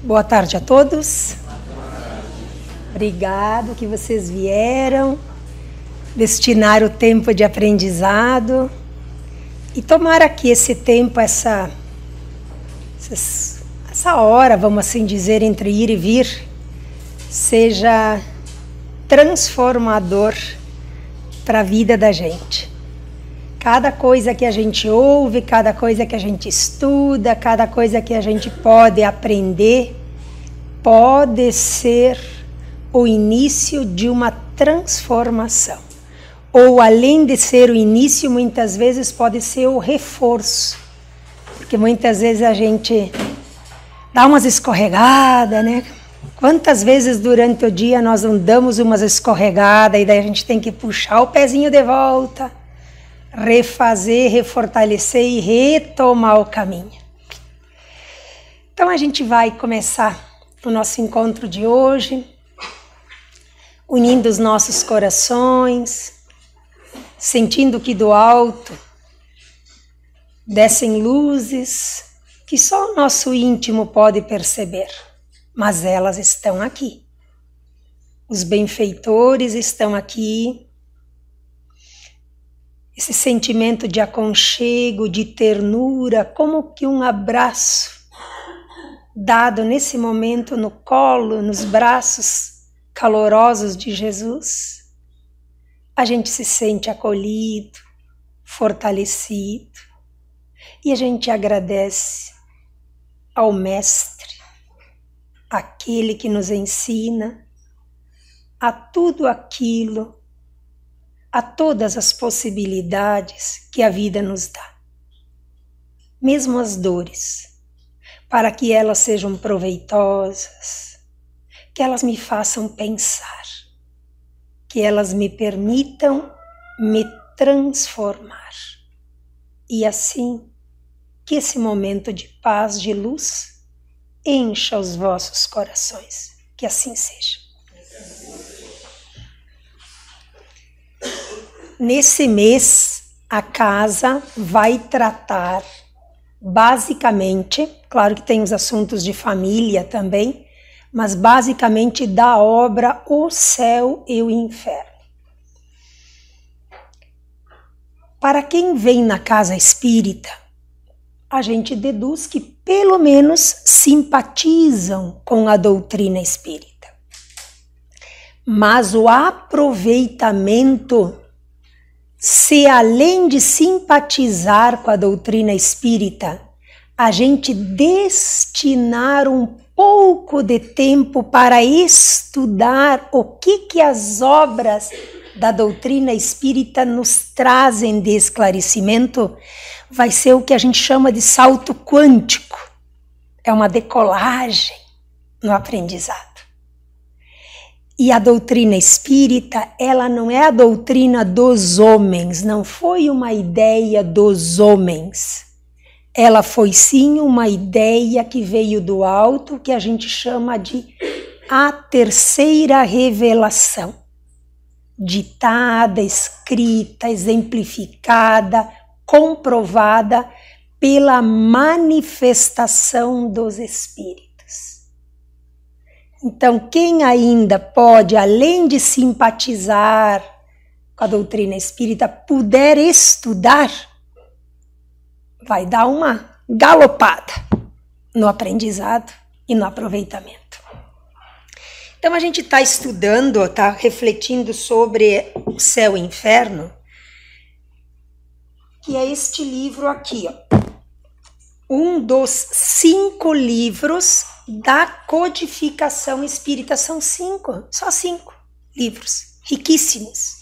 Boa tarde a todos. Obrigado que vocês vieram destinar o tempo de aprendizado e tomar aqui esse tempo, essa hora, vamos assim dizer, entre ir e vir, seja transformador para a vida da gente. Cada coisa que a gente ouve, cada coisa que a gente estuda, cada coisa que a gente pode aprender, pode ser o início de uma transformação. Ou, além de ser o início, muitas vezes pode ser o reforço. Porque muitas vezes a gente dá umas escorregadas, né? Quantas vezes durante o dia nós não damos umas escorregadas e daí a gente tem que puxar o pezinho de volta, refazer, refortalecer e retomar o caminho. Então a gente vai começar o nosso encontro de hoje, unindo os nossos corações, sentindo que do alto descem luzes que só o nosso íntimo pode perceber, mas elas estão aqui. Os benfeitores estão aqui. Esse sentimento de aconchego, de ternura, como que um abraço dado nesse momento no colo, nos braços calorosos de Jesus. A gente se sente acolhido, fortalecido e a gente agradece ao Mestre, aquele que nos ensina a tudo aquilo, a todas as possibilidades que a vida nos dá, mesmo as dores, para que elas sejam proveitosas, que elas me façam pensar, que elas me permitam me transformar. E assim, que esse momento de paz, de luz, encha os vossos corações. Que assim seja. Nesse mês, a casa vai tratar basicamente, claro que tem os assuntos de família também, mas basicamente da obra O Céu e o Inferno. Para quem vem na casa espírita, a gente deduz que pelo menos simpatizam com a doutrina espírita. Mas o aproveitamento, se além de simpatizar com a doutrina espírita, a gente destinar um pouco de tempo para estudar o que as obras da doutrina espírita nos trazem de esclarecimento, vai ser o que a gente chama de salto quântico. É uma decolagem no aprendizado. E a doutrina espírita, ela não é a doutrina dos homens, não foi uma ideia dos homens. Ela foi sim uma ideia que veio do alto, que a gente chama de a terceira revelação. Ditada, escrita, exemplificada, comprovada pela manifestação dos espíritos. Então, quem ainda pode, além de simpatizar com a doutrina espírita, puder estudar, vai dar uma galopada no aprendizado e no aproveitamento. Então, a gente está estudando, está refletindo sobre o Céu e o Inferno, que é este livro aqui, ó. Um dos 5 livros da codificação espírita. São 5, só 5 livros, riquíssimos,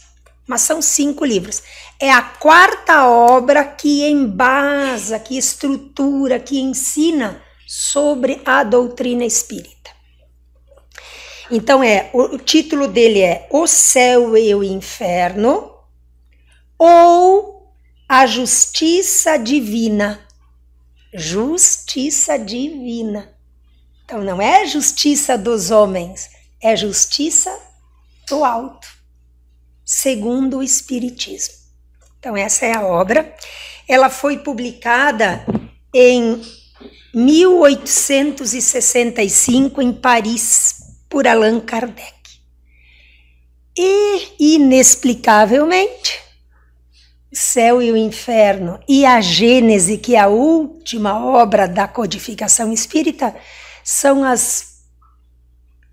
mas são 5 livros. É a 4ª obra que embasa, que estrutura, que ensina sobre a doutrina espírita. Então o título dele é O Céu e o Inferno, ou a Justiça Divina. Justiça divina. Então não é justiça dos homens, é justiça do alto, segundo o Espiritismo. Então essa é a obra. Ela foi publicada em 1865, em Paris, por Allan Kardec. E, inexplicavelmente, o Céu e o Inferno e a Gênese, que é a última obra da codificação espírita, são as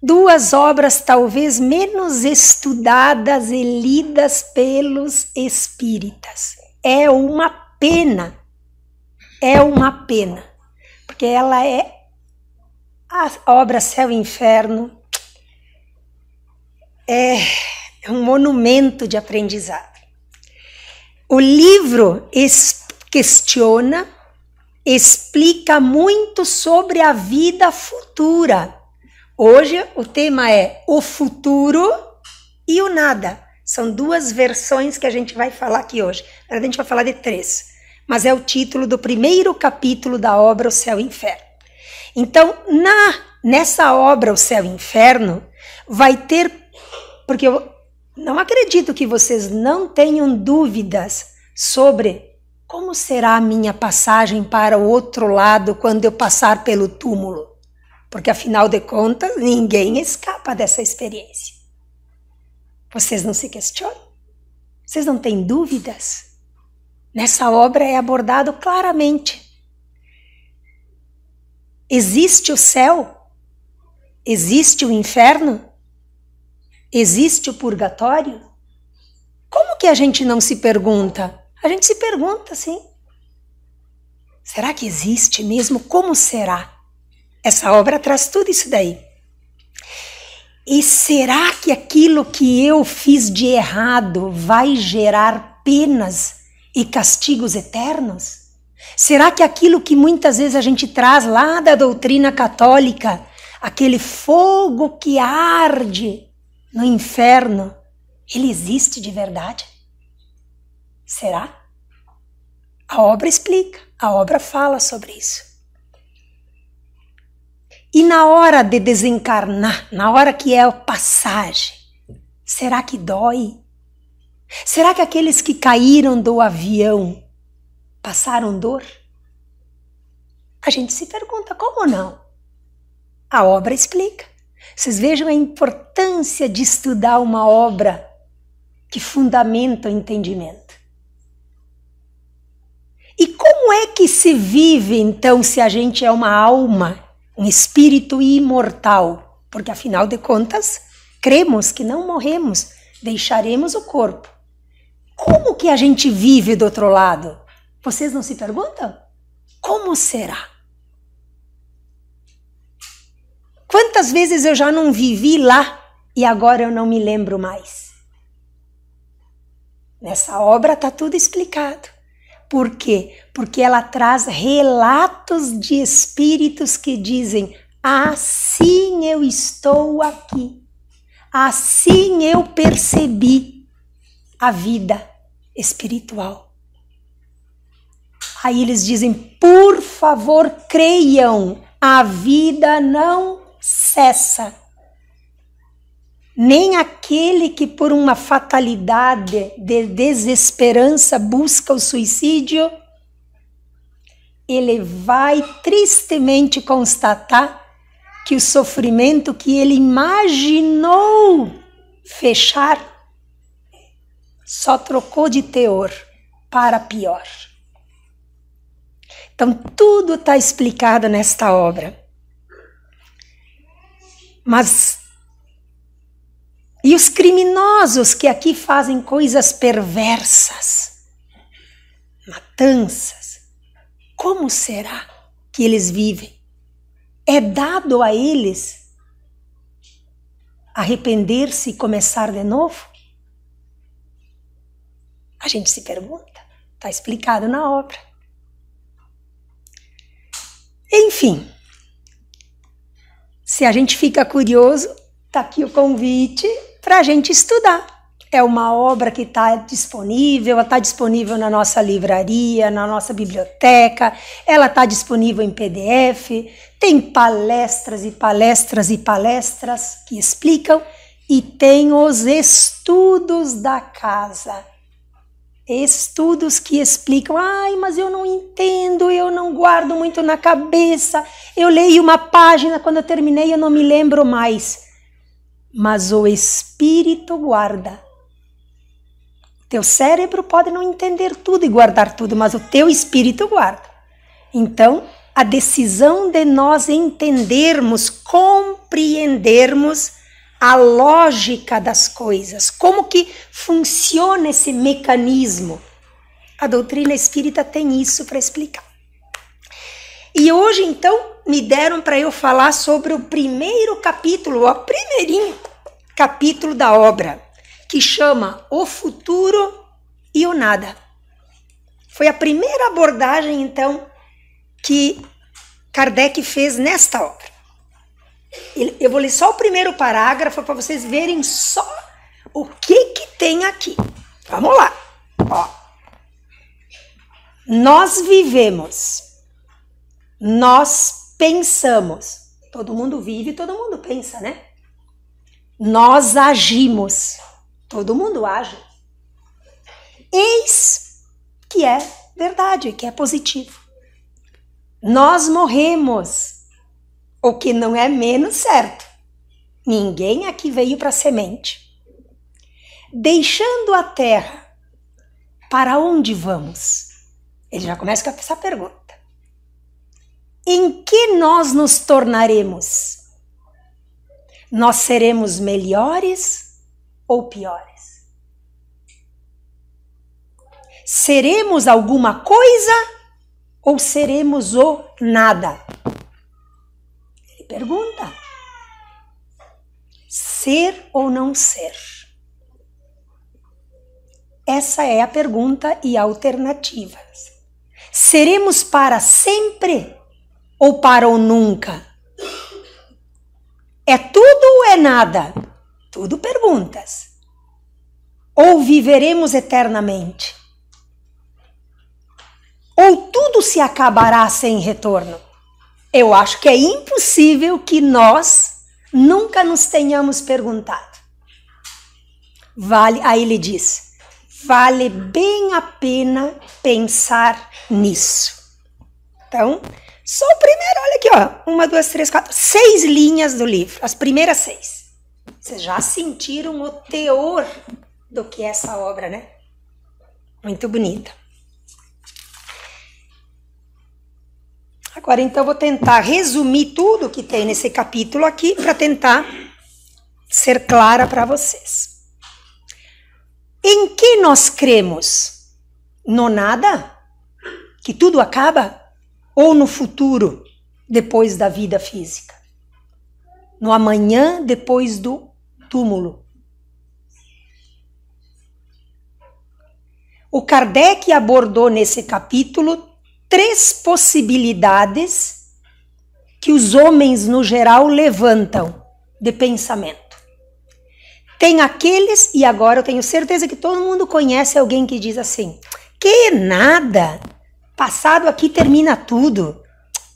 duas obras talvez menos estudadas e lidas pelos espíritas. É uma pena, porque ela é a obra Céu e Inferno, é um monumento de aprendizado. O livro questiona, explica muito sobre a vida futura. Hoje o tema é o futuro e o nada. São duas versões que a gente vai falar aqui hoje. Na verdade, a gente vai falar de 3, mas é o título do primeiro capítulo da obra O Céu e o Inferno. Então, nessa obra O Céu e o Inferno, vai ter, porque eu não acredito que vocês não tenham dúvidas sobre como será a minha passagem para o outro lado quando eu passar pelo túmulo. Porque, afinal de contas, ninguém escapa dessa experiência. Vocês não se questionam? Vocês não têm dúvidas? Nessa obra é abordado claramente. Existe o céu? Existe o inferno? Existe o purgatório? Como que a gente não se pergunta? A gente se pergunta, sim. Será que existe mesmo? Como será? Essa obra traz tudo isso daí. E será que aquilo que eu fiz de errado vai gerar penas e castigos eternos? Será que aquilo que muitas vezes a gente traz lá da doutrina católica, aquele fogo que arde no inferno, ele existe de verdade? Será? A obra explica, a obra fala sobre isso. E na hora de desencarnar, na hora que é a passagem, será que dói? Será que aqueles que caíram do avião passaram dor? A gente se pergunta, como não? A obra explica. Vocês vejam a importância de estudar uma obra que fundamenta o entendimento. E como é que se vive, então, se a gente é uma alma, um espírito imortal? Porque, afinal de contas, cremos que não morremos, deixaremos o corpo. Como que a gente vive do outro lado? Vocês não se perguntam? Como será? Quantas vezes eu já não vivi lá e agora eu não me lembro mais? Nessa obra está tudo explicado. Por quê? Porque ela traz relatos de espíritos que dizem: assim eu estou aqui, assim eu percebi a vida espiritual. Aí eles dizem: por favor, creiam, a vida não cessa. Nem aquele que por uma fatalidade de desesperança busca o suicídio, ele vai tristemente constatar que o sofrimento que ele imaginou fechar só trocou de teor para pior. Então tudo está explicado nesta obra. Mas e os criminosos que aqui fazem coisas perversas, matanças, como será que eles vivem? É dado a eles arrepender-se e começar de novo? A gente se pergunta, está explicado na obra. Enfim, se a gente fica curioso, está aqui o convite para a gente estudar. É uma obra que está disponível, ela está disponível na nossa livraria, na nossa biblioteca, ela está disponível em PDF, tem palestras e palestras e palestras que explicam, e tem os estudos da casa. Estudos que explicam, ai, mas eu não entendo, eu não guardo muito na cabeça, eu leio uma página, quando eu terminei eu não me lembro mais. Mas o espírito guarda. Teu cérebro pode não entender tudo e guardar tudo, mas o teu espírito guarda. Então, a decisão de nós entendermos, compreendermos a lógica das coisas, como que funciona esse mecanismo. A doutrina espírita tem isso para explicar. E hoje, então, me deram para eu falar sobre o primeiro capítulo, o primeirinho capítulo da obra, que chama O Futuro e o Nada. Foi a primeira abordagem, então, que Kardec fez nesta obra. Eu vou ler só o primeiro parágrafo para vocês verem só o que tem aqui. Vamos lá. Ó. Nós vivemos, nós pensamos. Todo mundo vive, todo mundo pensa, né? Nós agimos, todo mundo age. Eis que é verdade, que é positivo. Nós morremos, o que não é menos certo. Ninguém aqui veio para semente. Deixando a terra, para onde vamos? Ele já começa com essa pergunta. Em que nós nos tornaremos? Nós seremos melhores ou piores? Seremos alguma coisa ou seremos o nada? Ele pergunta. Ser ou não ser? Essa é a pergunta e alternativas. Seremos para sempre ou para o nunca? É tudo ou é nada? Tudo perguntas. Ou viveremos eternamente? Ou tudo se acabará sem retorno? Eu acho que é impossível que nós nunca nos tenhamos perguntado. Aí ele diz, vale bem a pena pensar nisso. Então, só o primeiro, olha aqui, ó. 1, 2, 3, 4, 6 linhas do livro. As primeiras 6. Vocês já sentiram o teor do que é essa obra, né? Muito bonita. Agora, então, eu vou tentar resumir tudo que tem nesse capítulo aqui para tentar ser clara para vocês. Em que nós cremos? No nada? Que tudo acaba? Ou no futuro, depois da vida física? No amanhã, depois do túmulo? O Kardec abordou nesse capítulo 3 possibilidades que os homens, no geral, levantam de pensamento. Tem aqueles, e agora eu tenho certeza que todo mundo conhece alguém que diz assim, que nada, passado aqui termina tudo,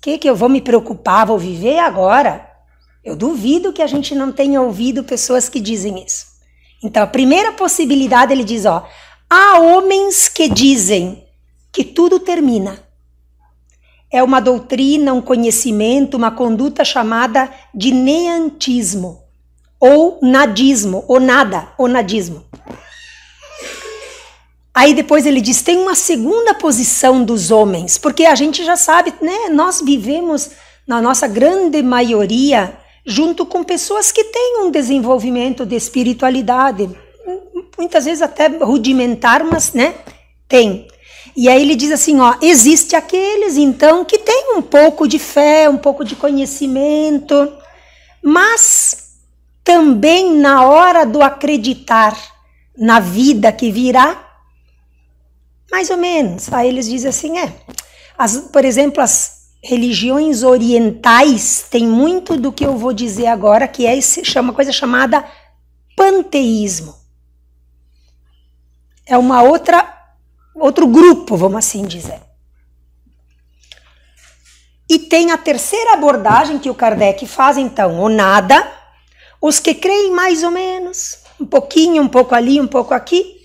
que eu vou me preocupar, vou viver agora? Eu duvido que a gente não tenha ouvido pessoas que dizem isso. Então, a primeira possibilidade, ele diz, ó, há homens que dizem que tudo termina. É uma doutrina, um conhecimento, uma conduta chamada de neantismo, ou nadismo, ou nada, ou nadismo. Aí depois ele diz, tem uma segunda posição dos homens, porque a gente já sabe, né? Nós vivemos, na nossa grande maioria, junto com pessoas que têm um desenvolvimento de espiritualidade, muitas vezes até rudimentar, mas, né? Tem. E aí ele diz assim, ó, existe aqueles, então, que têm um pouco de fé, um pouco de conhecimento, mas também na hora do acreditar na vida que virá, mais ou menos. Aí eles dizem assim, por exemplo, as religiões orientais têm muito do que eu vou dizer agora, que é uma coisa chamada panteísmo. É uma outro grupo, vamos assim dizer. E tem a terceira abordagem que o Kardec faz, então, o nada, os que creem mais ou menos, um pouquinho, um pouco ali, um pouco aqui,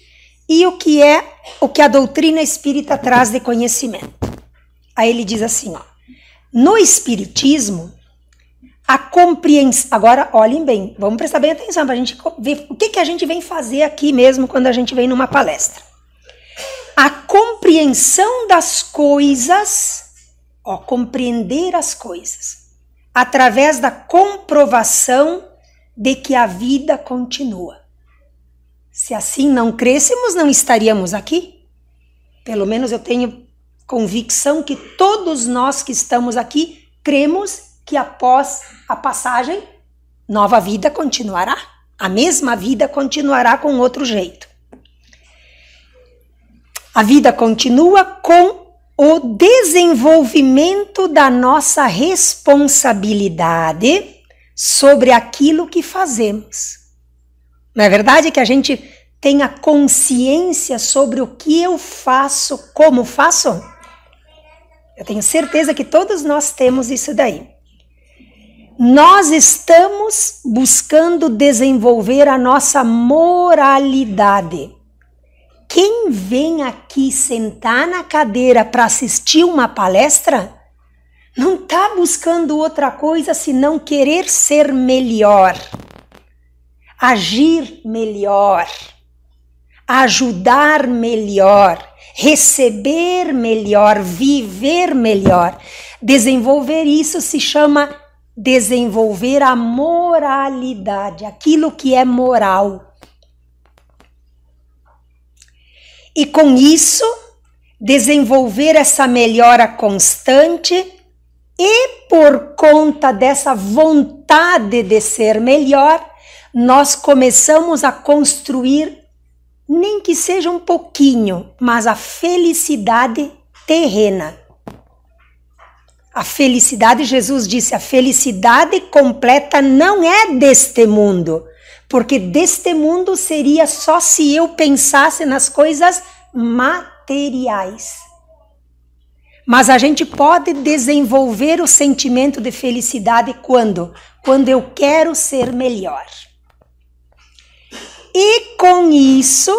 e o que a doutrina espírita traz de conhecimento. Aí ele diz assim, ó, no espiritismo, a compreensão... Agora, olhem bem, vamos prestar bem atenção para a gente ver o que a gente vem fazer aqui mesmo quando a gente vem numa palestra. A compreensão das coisas, ó, compreender as coisas, através da comprovação de que a vida continua. Se assim não crêssemos, não estaríamos aqui. Pelo menos eu tenho convicção que todos nós que estamos aqui cremos que após a passagem, nova vida continuará. A mesma vida continuará com outro jeito. A vida continua com o desenvolvimento da nossa responsabilidade sobre aquilo que fazemos. Não é verdade que a gente tenha consciência sobre o que eu faço, como faço? Eu tenho certeza que todos nós temos isso daí. Nós estamos buscando desenvolver a nossa moralidade. Quem vem aqui sentar na cadeira para assistir uma palestra não está buscando outra coisa senão querer ser melhor, agir melhor, ajudar melhor, receber melhor, viver melhor. Desenvolver isso se chama desenvolver a moralidade, aquilo que é moral. E com isso, desenvolver essa melhora constante e por conta dessa vontade de ser melhor, nós começamos a construir, nem que seja um pouquinho, mas a felicidade terrena. A felicidade, Jesus disse, a felicidade completa não é deste mundo, porque deste mundo seria só se eu pensasse nas coisas materiais. Mas a gente pode desenvolver o sentimento de felicidade quando? Quando eu quero ser melhor. E com isso,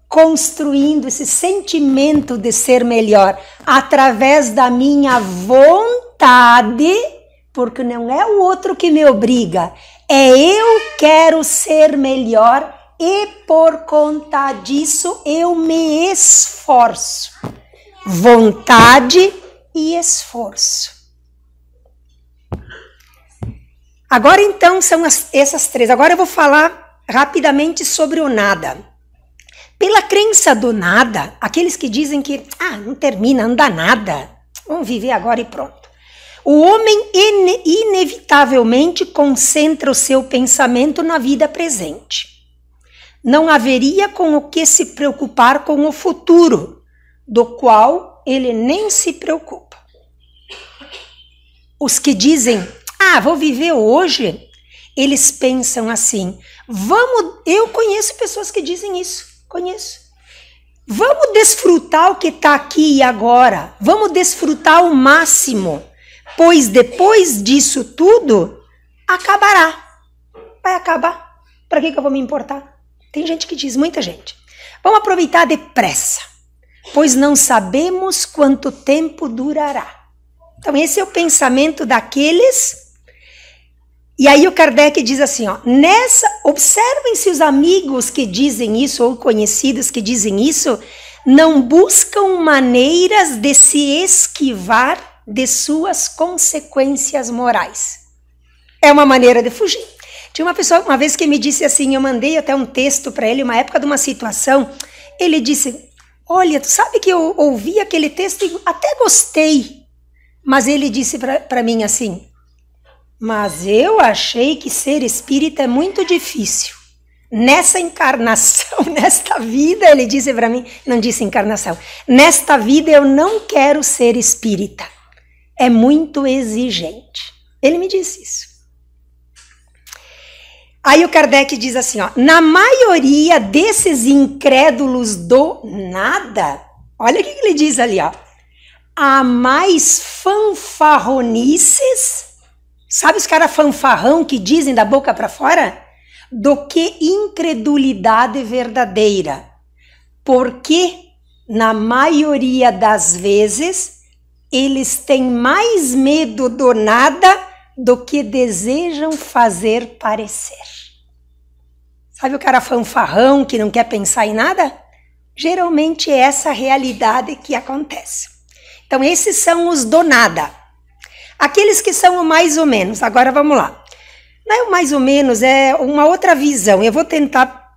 construindo esse sentimento de ser melhor através da minha vontade, porque não é o outro que me obriga, é eu quero ser melhor e por conta disso eu me esforço. Vontade e esforço. Agora então são essas três. Agora eu vou falar rapidamente sobre o nada. Pela crença do nada, aqueles que dizem que não termina, não dá nada, vamos viver agora e pronto. O homem inevitavelmente concentra o seu pensamento na vida presente. Não haveria com o que se preocupar com o futuro, do qual ele nem se preocupa. Os que dizem, vou viver hoje, eles pensam assim, eu conheço pessoas que dizem isso. Conheço. Vamos desfrutar o que está aqui e agora. Vamos desfrutar o máximo. Pois depois disso tudo, acabará. Vai acabar. Para que eu vou me importar? Tem gente que diz, muita gente. Vamos aproveitar depressa, pois não sabemos quanto tempo durará. Então esse é o pensamento daqueles... E aí o Kardec diz assim, observem se os amigos que dizem isso, ou conhecidos que dizem isso, não buscam maneiras de se esquivar de suas consequências morais. É uma maneira de fugir. Tinha uma pessoa uma vez que me disse assim, eu mandei até um texto para ele, uma época de uma situação, ele disse, olha, tu sabe que eu ouvi aquele texto e até gostei, mas ele disse para mim assim, mas eu achei que ser espírita é muito difícil. Nessa encarnação, nesta vida, ele disse para mim, não disse encarnação, nesta vida eu não quero ser espírita. É muito exigente. Ele me disse isso. Aí o Kardec diz assim, na maioria desses incrédulos do nada, olha o que ele diz ali, há mais fanfarronices, sabe os caras fanfarrão que dizem da boca para fora? Do que incredulidade verdadeira. Porque, na maioria das vezes, eles têm mais medo do nada do que desejam fazer parecer. Sabe o cara fanfarrão que não quer pensar em nada? Geralmente é essa realidade que acontece. Então, esses são os do nada. Aqueles que são o mais ou menos. Agora vamos lá. Não é o mais ou menos, é uma outra visão. Eu vou tentar,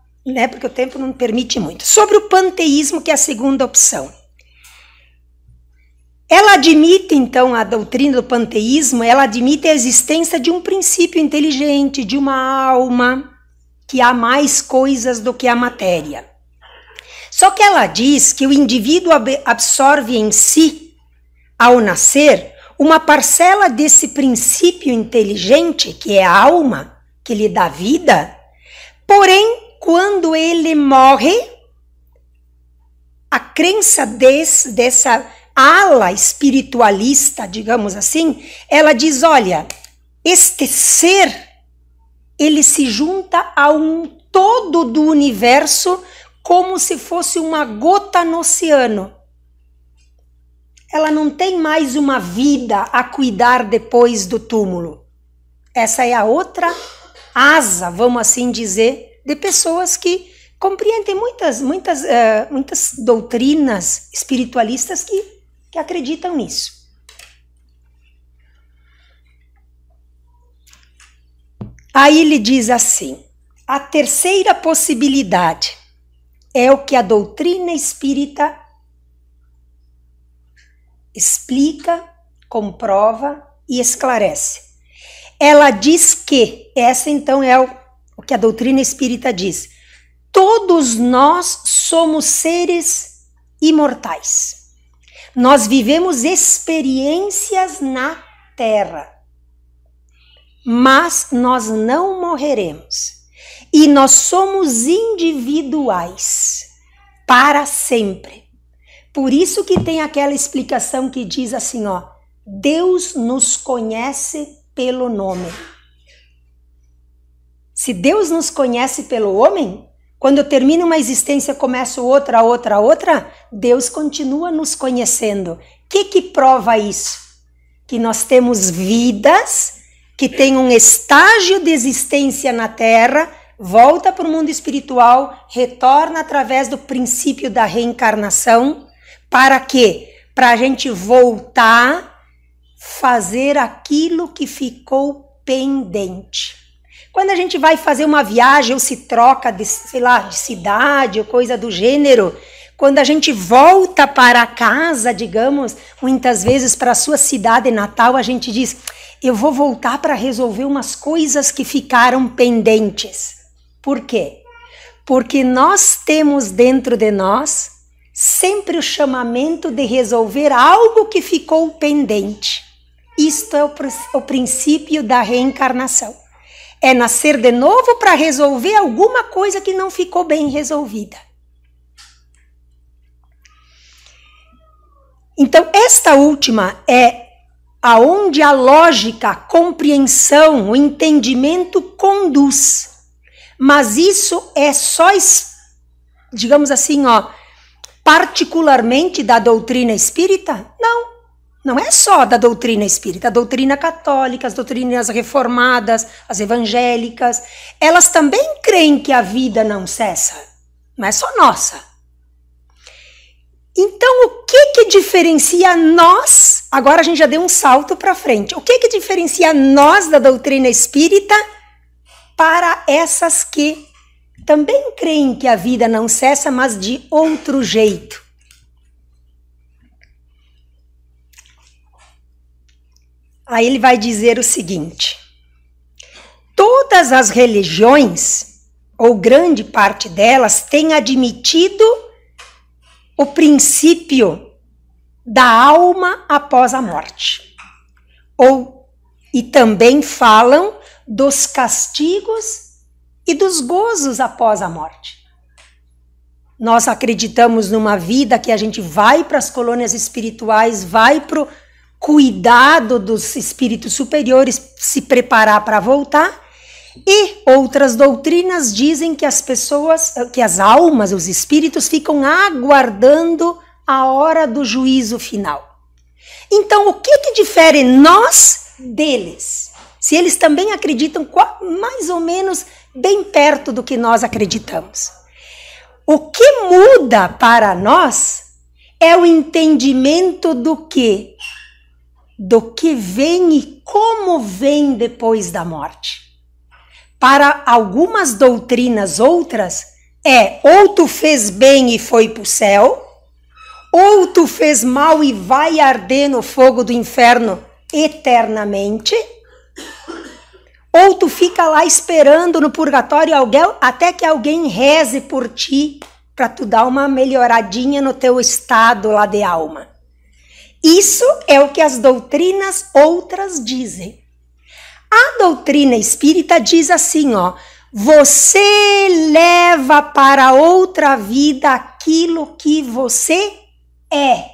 porque o tempo não permite muito. Sobre o panteísmo, que é a segunda opção. Ela admite, então, a doutrina do panteísmo, ela admite a existência de um princípio inteligente, de uma alma, que há mais coisas do que a matéria. Só que ela diz que o indivíduo absorve em si, ao nascer, uma parcela desse princípio inteligente, que é a alma, que lhe dá vida, porém, quando ele morre, a crença dessa ala espiritualista, digamos assim, ela diz, olha, este ser, ele se junta a um todo do universo como se fosse uma gota no oceano. Ela não tem mais uma vida a cuidar depois do túmulo. Essa é a outra asa, vamos assim dizer, de pessoas que compreendem muitas doutrinas espiritualistas que acreditam nisso. Aí ele diz assim, a terceira possibilidade é o que a doutrina espírita explica, comprova e esclarece. Ela diz que, essa então é o que a doutrina espírita diz, todos nós somos seres imortais. Nós vivemos experiências na Terra, mas nós não morreremos. E nós somos individuais para sempre. Por isso que tem aquela explicação que diz assim, ó, Deus nos conhece pelo nome. Se Deus nos conhece pelo homem, quando eu termino uma existência, começo outra, Deus continua nos conhecendo. O que prova isso? Que nós temos vidas que têm um estágio de existência na Terra, volta para o mundo espiritual, retorna através do princípio da reencarnação. Para quê? Para a gente voltar, fazer aquilo que ficou pendente. Quando a gente vai fazer uma viagem ou se troca de cidade ou coisa do gênero, quando a gente volta para casa, digamos, muitas vezes para a sua cidade natal, a gente diz, eu vou voltar para resolver umas coisas que ficaram pendentes. Por quê? Porque nós temos dentro de nós sempre o chamamento de resolver algo que ficou pendente. Isto é o princípio da reencarnação. É nascer de novo para resolver alguma coisa que não ficou bem resolvida. Então, esta última é aonde a lógica, a compreensão, o entendimento conduz. Mas isso é só, digamos assim, particularmente da doutrina espírita? Não é só da doutrina espírita. A doutrina católica, as doutrinas reformadas, as evangélicas, elas também creem que a vida não cessa. Não é só nossa. Então, o que diferencia nós? Agora a gente já deu um salto para frente. O que diferencia nós da doutrina espírita para essas que também creem que a vida não cessa, mas de outro jeito? Aí ele vai dizer o seguinte, todas as religiões, ou grande parte delas, têm admitido o princípio da alma após a morte. E também falam dos castigos e dos gozos após a morte. Nós acreditamos numa vida que a gente vai para as colônias espirituais, vai para o cuidado dos espíritos superiores, se preparar para voltar, E outras doutrinas dizem que as pessoas, que as almas, os espíritos ficam aguardando a hora do juízo final. Então, o que difere nós deles? Se eles também acreditam mais ou menos bem perto do que nós acreditamos. O que muda para nós é o entendimento do que vem e como vem depois da morte. Para algumas doutrinas outras, ou tu fez bem e foi para o céu, ou tu fez mal e vai arder no fogo do inferno eternamente, ou tu fica lá esperando no purgatório até que alguém reze por ti para tu dar uma melhoradinha no teu estado lá de alma. Isso é o que as doutrinas outras dizem. A doutrina espírita diz assim, você leva para outra vida aquilo que você é.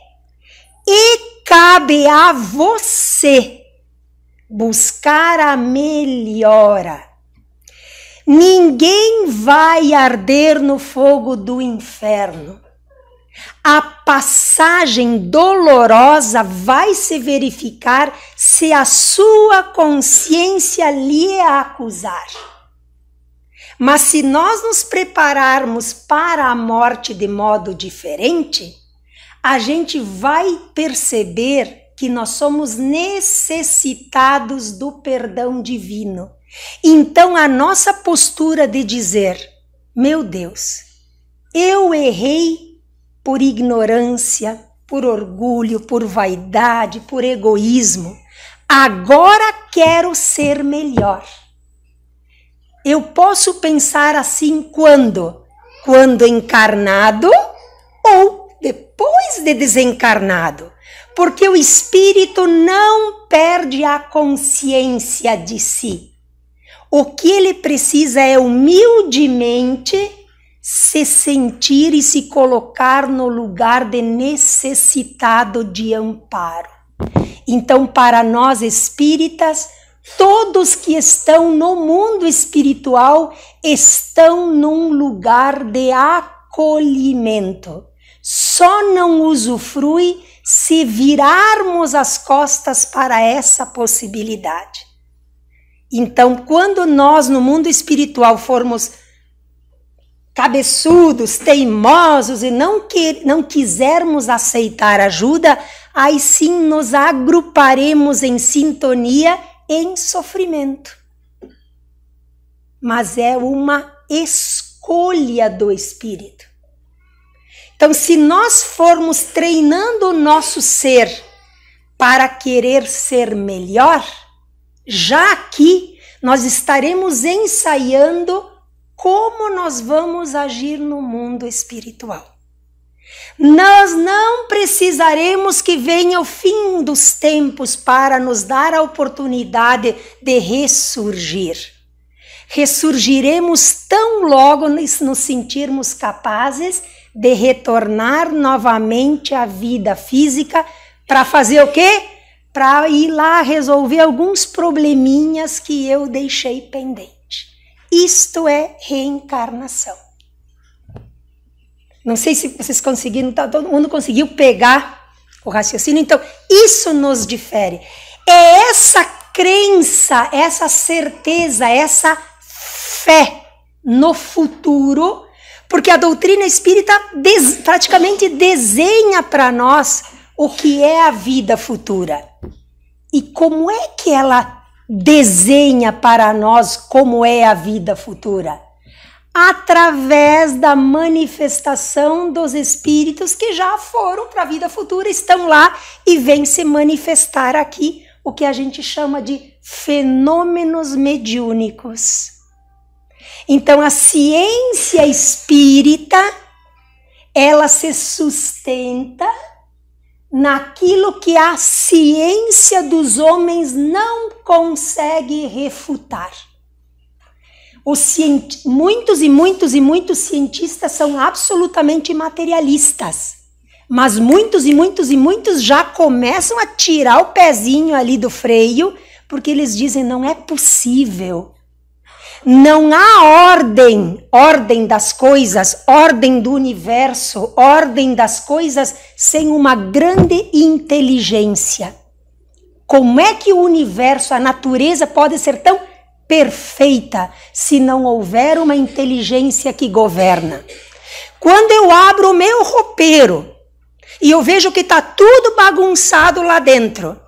E cabe a você buscar a melhora. Ninguém vai arder no fogo do inferno. A passagem dolorosa vai se verificar se a sua consciência lhe acusar. Mas se nós nos prepararmos para a morte de modo diferente, a gente vai perceber que nós somos necessitados do perdão divino. Então a nossa postura de dizer, meu Deus, eu errei por ignorância, por orgulho, por vaidade, por egoísmo. Agora quero ser melhor. Eu posso pensar assim quando? Quando encarnado ou depois de desencarnado. Porque o espírito não perde a consciência de si. O que ele precisa é humildemente se sentir e se colocar no lugar de necessitado de amparo. Então, para nós espíritas, todos que estão no mundo espiritual estão num lugar de acolhimento. Só não usufrui se virarmos as costas para essa possibilidade. Então, quando nós no mundo espiritual formos cabeçudos, teimosos e não quisermos aceitar ajuda, aí sim nos agruparemos em sintonia em sofrimento. Mas é uma escolha do espírito. Então, se nós formos treinando o nosso ser para querer ser melhor, já aqui nós estaremos ensaiando como nós vamos agir no mundo espiritual. Nós não precisaremos que venha o fim dos tempos para nos dar a oportunidade de ressurgir. Ressurgiremos tão logo nos sentirmos capazes de retornar novamente à vida física para fazer o quê? Para ir lá resolver alguns probleminhas que eu deixei pendente. Isto é reencarnação. Não sei se vocês conseguiram, todo mundo conseguiu pegar o raciocínio. Então, isso nos difere. É essa crença, essa certeza, essa fé no futuro, porque a doutrina espírita praticamente desenha para nós o que é a vida futura. E como é que ela desenha para nós como é a vida futura? Através da manifestação dos espíritos que já foram para a vida futura, estão lá e vêm se manifestar aqui, o que a gente chama de fenômenos mediúnicos. Então, a ciência espírita, ela se sustenta naquilo que a ciência dos homens não consegue refutar. Muitos cientistas são absolutamente materialistas, mas muitos já começam a tirar o pezinho ali do freio, porque eles dizem, não é possível. Não há ordem das coisas, ordem do universo, ordem das coisas sem uma grande inteligência. Como é que o universo, a natureza pode ser tão perfeita se não houver uma inteligência que governa? Quando eu abro o meu roupeiro e eu vejo que está tudo bagunçado lá dentro,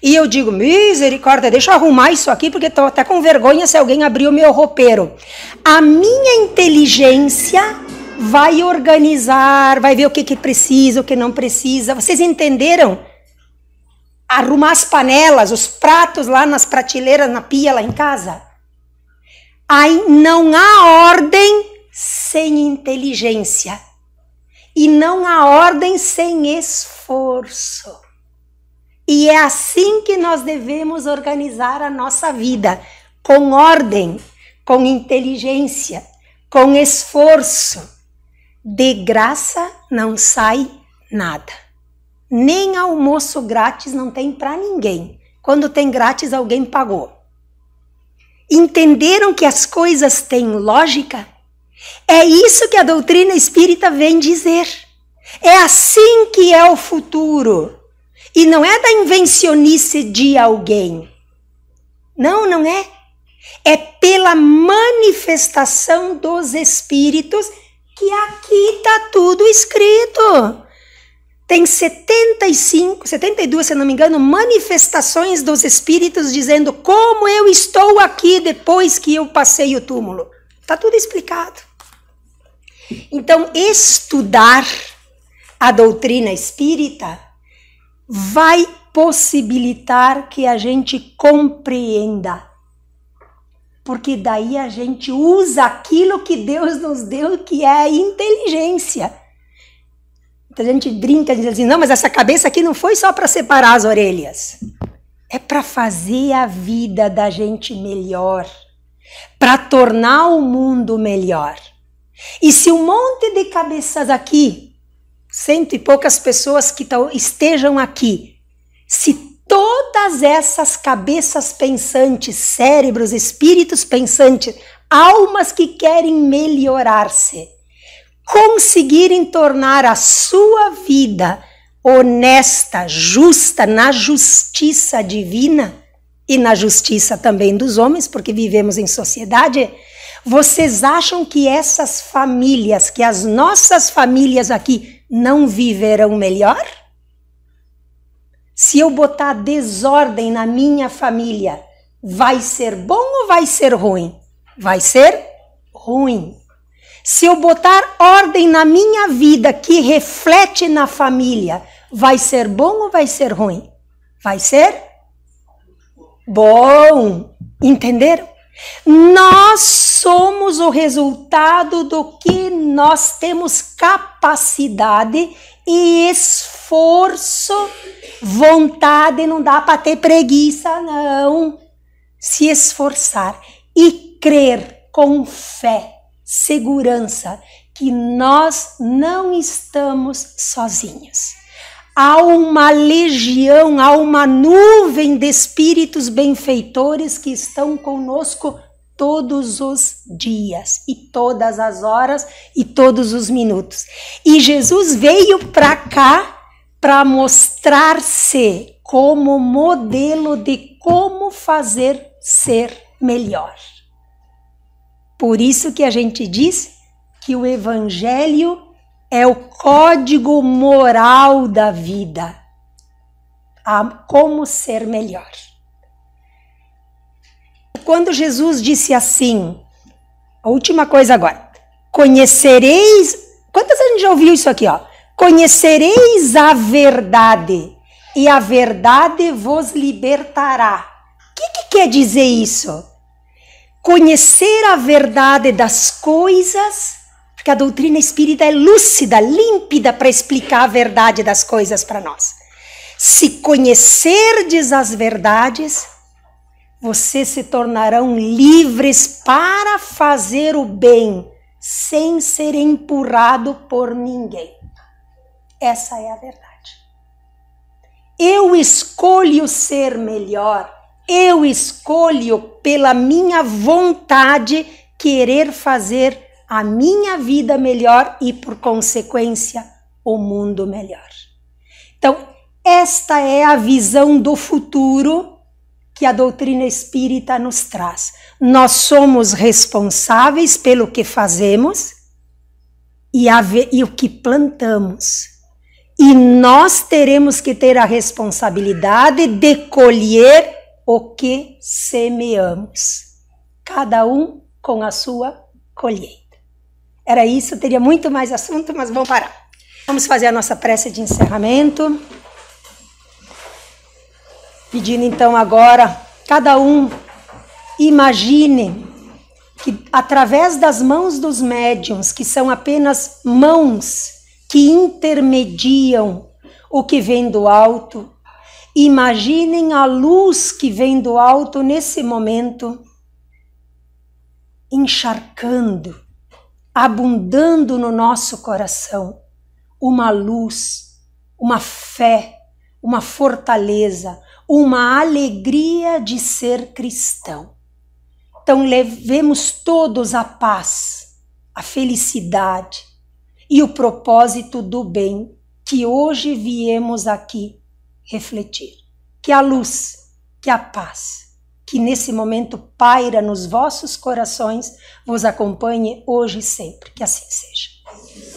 e eu digo, misericórdia, deixa eu arrumar isso aqui, porque estou até com vergonha se alguém abrir o meu roupeiro. A minha inteligência vai organizar, vai ver o que precisa, o que não precisa. Vocês entenderam? Arrumar as panelas, os pratos lá nas prateleiras, na pia lá em casa. Aí não há ordem sem inteligência. E não há ordem sem esforço. E é assim que nós devemos organizar a nossa vida, com ordem, com inteligência, com esforço. De graça não sai nada. Nem almoço grátis não tem para ninguém. Quando tem grátis, alguém pagou. Entenderam que as coisas têm lógica? É isso que a doutrina espírita vem dizer. É assim que é o futuro. E não é da invencionice de alguém. Não, não é. É pela manifestação dos espíritos que aqui está tudo escrito. Tem 72, se não me engano, manifestações dos espíritos dizendo como eu estou aqui depois que eu passei o túmulo. Está tudo explicado. Então, estudar a doutrina espírita vai possibilitar que a gente compreenda. Porque daí a gente usa aquilo que Deus nos deu, que é a inteligência. Então a gente brinca, diz assim, não, mas essa cabeça aqui não foi só para separar as orelhas. É para fazer a vida da gente melhor. Para tornar o mundo melhor. E se um monte de cabeças aqui, 100 e poucas pessoas que estejam aqui, se todas essas cabeças pensantes, cérebros, espíritos pensantes, almas que querem melhorar-se, conseguirem tornar a sua vida honesta, justa, na justiça divina e na justiça também dos homens, porque vivemos em sociedade, vocês acham que essas famílias, que as nossas famílias aqui não viverão melhor? Se eu botar desordem na minha família, vai ser bom ou vai ser ruim? Vai ser ruim. Se eu botar ordem na minha vida que reflete na família, vai ser bom ou vai ser ruim? Vai ser bom. Entenderam? Nós somos o resultado do que nós temos capacidade e esforço, vontade, não dá para ter preguiça, não. Se esforçar e crer com fé, segurança, que nós não estamos sozinhos. Há uma legião, há uma nuvem de espíritos benfeitores que estão conosco todos os dias e todas as horas e todos os minutos. E Jesus veio para cá para mostrar-se como modelo de como fazer ser melhor. Por isso que a gente diz que o Evangelho é o código moral da vida, a como ser melhor. Quando Jesus disse assim, a última coisa agora, conhecereis, quantas vezes a gente já ouviu isso aqui, ó? Conhecereis a verdade e a verdade vos libertará. O que quer dizer isso? Conhecer a verdade das coisas, porque a doutrina espírita é lúcida, límpida para explicar a verdade das coisas para nós. Se conhecerdes as verdades, vocês se tornarão livres para fazer o bem, sem ser empurrado por ninguém. Essa é a verdade. Eu escolho ser melhor Eu escolho pela minha vontade querer fazer a minha vida melhor e, por consequência, o mundo melhor. Então, esta é a visão do futuro que a doutrina espírita nos traz. Nós somos responsáveis pelo que fazemos e o que plantamos. E nós teremos que ter a responsabilidade de colher o que semeamos. Cada um com a sua colheita. Era isso, teria muito mais assunto, mas vamos parar. Vamos fazer a nossa prece de encerramento. Pedindo então agora, cada um imagine que através das mãos dos médiuns, que são apenas mãos que intermediam o que vem do alto, imaginem a luz que vem do alto nesse momento, encharcando, abundando no nosso coração, uma luz, uma fé, uma fortaleza, uma alegria de ser cristão. Então levemos todos a paz, a felicidade e o propósito do bem que hoje viemos aqui refletir. Que a luz, que a paz, que nesse momento paira nos vossos corações, vos acompanhe hoje e sempre. Que assim seja.